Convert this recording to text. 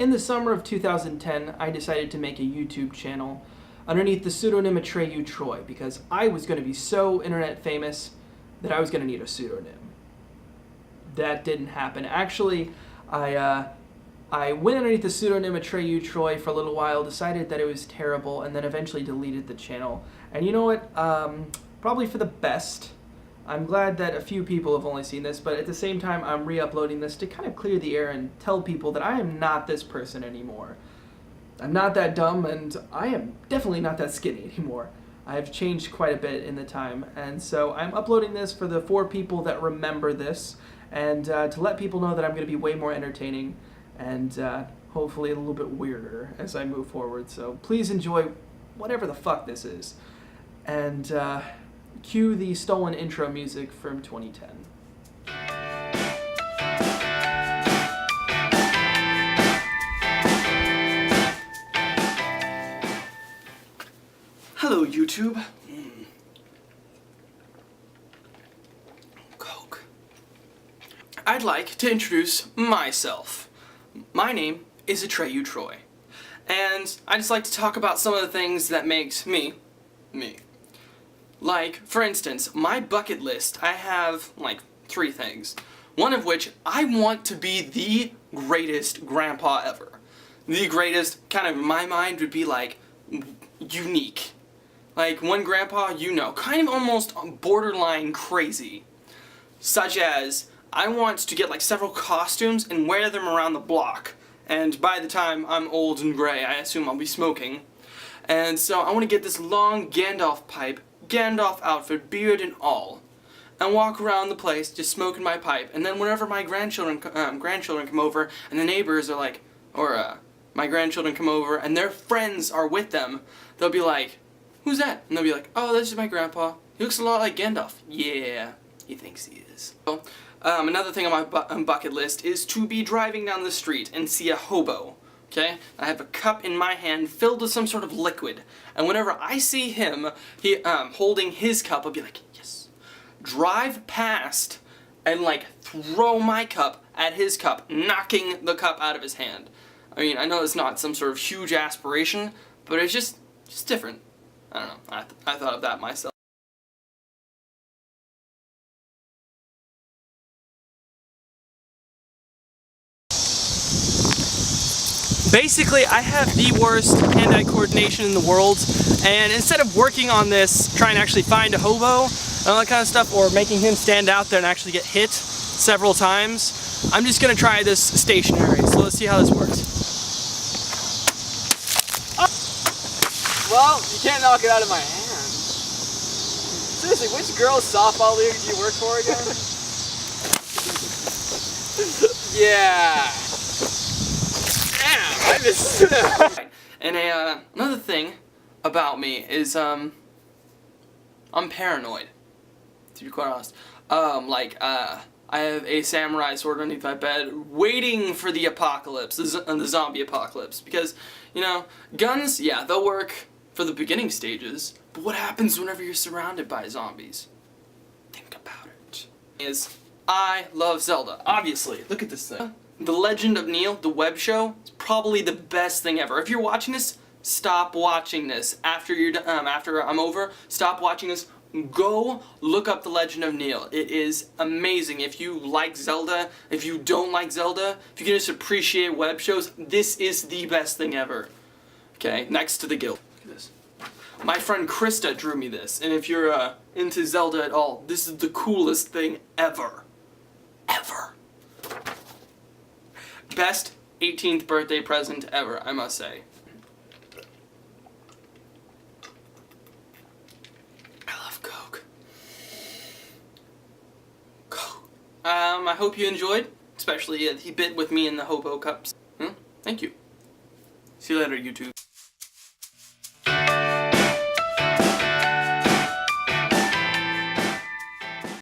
In the summer of 2010, I decided to make a YouTube channel underneath the pseudonym Atreyu Troy because I was going to be so internet famous that I was going to need a pseudonym. That didn't happen. Actually, I went underneath the pseudonym Atreyu Troy for a little while, decided that it was terrible, and then eventually deleted the channel. And you know what? Probably for the best. I'm glad that a few people have only seen this, but at the same time, I'm re-uploading this to kind of clear the air and tell people that I am not this person anymore. I'm not that dumb, and I am definitely not that skinny anymore. I've changed quite a bit in the time, and so I'm uploading this for the 4 people that remember this, and to let people know that I'm going to be way more entertaining and hopefully a little bit weirder as I move forward. So please enjoy whatever the fuck this is. And cue the stolen intro music from 2010. Hello, YouTube. Coke. I'd like to introduce myself. My name is Atreyu Troy, and I just like to talk about some of the things that makes me, me. Like, for instance, my bucket list, I have, like, 3 things. One of which, I want to be the greatest grandpa ever. The greatest, kind of in my mind, would be, like, unique. Like, one grandpa, you know, kind of almost borderline crazy. Such as, I want to get, like, several costumes and wear them around the block. And by the time I'm old and gray, I assume I'll be smoking. And so, I want to get this long Gandalf pipe, Gandalf outfit, beard and all, and walk around the place just smoking my pipe. And then whenever my grandchildren come over, and the neighbors are like, or my grandchildren come over, and their friends are with them, they'll be like, "Who's that?" And they'll be like, "Oh, this is my grandpa. He looks a lot like Gandalf." Yeah, he thinks he is. So, another thing on my bucket list is to be driving down the street and see a hobo. Okay? I have a cup in my hand filled with some sort of liquid. And whenever I see him holding his cup, I'll be like, yes. Drive past and, like, throw my cup at his cup, knocking the cup out of his hand. I mean, I know it's not some sort of huge aspiration, but it's just different. I don't know. I thought of that myself. Basically, I have the worst hand-eye coordination in the world, and instead of working on this, trying to actually find a hobo, and all that kind of stuff, or making him stand out there and actually get hit several times, I'm just going to try this stationary, so let's see how this works. Oh. Well, you can't knock it out of my hand. Seriously, which girl's softball league do you work for again? Yeah. And another thing about me is, I'm paranoid, to be quite honest. I have a samurai sword underneath my bed, waiting for the apocalypse, the zombie apocalypse, because, you know, guns, yeah, they'll work for the beginning stages, but what happens whenever you're surrounded by zombies? Think about it. I love Zelda, obviously. Look at this thing. The Legend of Neil, the web show, is probably the best thing ever. If you're watching this, stop watching this. After I'm over, stop watching this. Go look up The Legend of Neil. It is amazing. If you like Zelda, if you don't like Zelda, if you can just appreciate web shows, this is the best thing ever. Okay, next to the guild. Look at this. My friend Krista drew me this, and if you're into Zelda at all, this is the coolest thing ever. Ever. Best 18th birthday present ever, I must say. I love Coke. Coke. I hope you enjoyed, especially the bit with me in the hobo cups. Thank you. See you later, YouTube.